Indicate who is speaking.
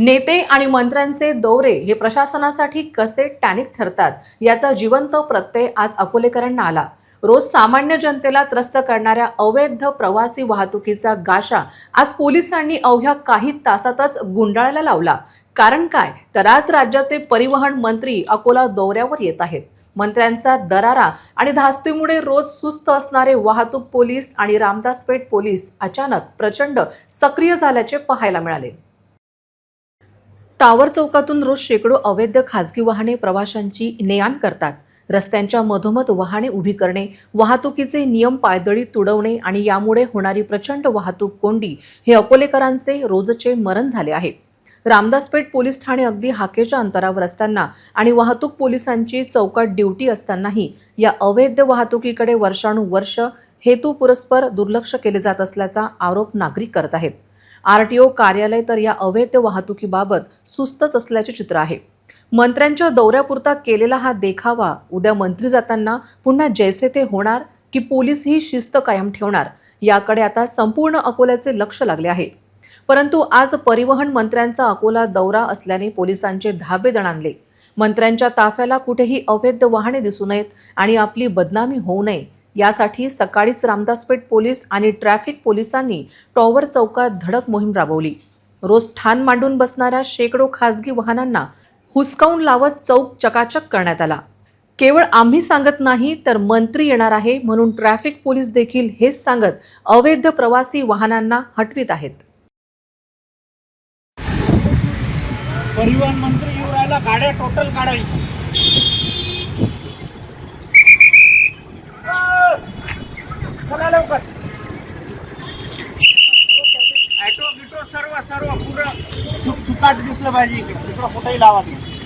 Speaker 1: नेते आणि मंत्र्यांचे दौरे हे प्रशासनासाठी कसे टॅनिक ठरतात याचा जिवंत प्रत्यय आज अकोलेकरांना आला। रोज सामान्य जनतेला त्रस्त करणाऱ्या अवैध प्रवासी वाहतुकीचा गाशा आज पोलिसांनी अवघ्या काही तासातच गुंडाळायला लावला। कारण काय तर आज राज्याचे परिवहन मंत्री अकोला दौऱ्यावर येत आहेत। मंत्र्यांचा दरारा आणि धास्तीमुळे रोज सुस्त असणारे वाहतूक पोलीस आणि रामदासपेठ पोलीस अचानक प्रचंड सक्रिय झाल्याचे पाहायला मिळाले। टावर चौकातून रोज शेकडो अवैध खासगी वाहने प्रवाशांची ने-आण करतात। रस्त्यांच्या मधोमध वाहने उभी करणे, वाहतुकीचे नियम पायदळी तुडवणे आणि यामुळे होणारी प्रचंड वाहतूक कोंडी हे अकोलेकरांचे रोजचे मरण झाले आहे। रामदासपेठ पोलीस ठाणे अगदी हाकेच्या अंतरावर असताना आणि वाहतूक पोलिसांची चौकात ड्युटी असतानाही या अवैध वाहतुकीकडे वर्षानुवर्ष हेतुपुरस्पर दुर्लक्ष केले जात असल्याचा आरोप नागरिक करत आहेत। आरटीओ कार्यालय तर या अवैध वाहतुकीबाबत सुस्तच असल्याचे चित्र आहे। मंत्र्यांच्या दौऱ्यापुरता केलेला हा देखावा उद्या मंत्री जाताना पुन्हा जैसे ते होणार की पोलीस ही शिस्त कायम ठेवणार याकडे आता संपूर्ण अकोल्याचे लक्ष लागले आहे। परंतु आज परिवहन मंत्र्यांचा अकोला दौरा असल्याने पोलिसांचे धाबे दणाणले। मंत्र्यांच्या ताफ्याला कुठेही अवैध वाहने दिसू नयेत आणि आपली बदनामी होऊ नये यासाठी सकाळीच रामदासपेठ पोलीस आणि ट्रॅफिक पोलिसांनी टॉवर चौकात धडक मोहीम राबवली। रोज ठाण मांडून बसणाऱ्या शेकडो खासगी वाहनांना हुसकावून लावत चौक चकाचक करण्यात आला। केवळ आम्ही सांगत नाही तर मंत्री येणार आहे म्हणून ट्रॅफिक पोलीस देखील हेच सांगत अवैध प्रवासी वाहनांना हटवित आहेत।
Speaker 2: परिवहन मंत्री येऊ राहिला, गाड्या टोटल काढावी। चला लवकर, ॲटो गिटो सर्व पुरं सुकाट दिसलं पाहिजे। इकडं कुठेही लावा तुम्ही।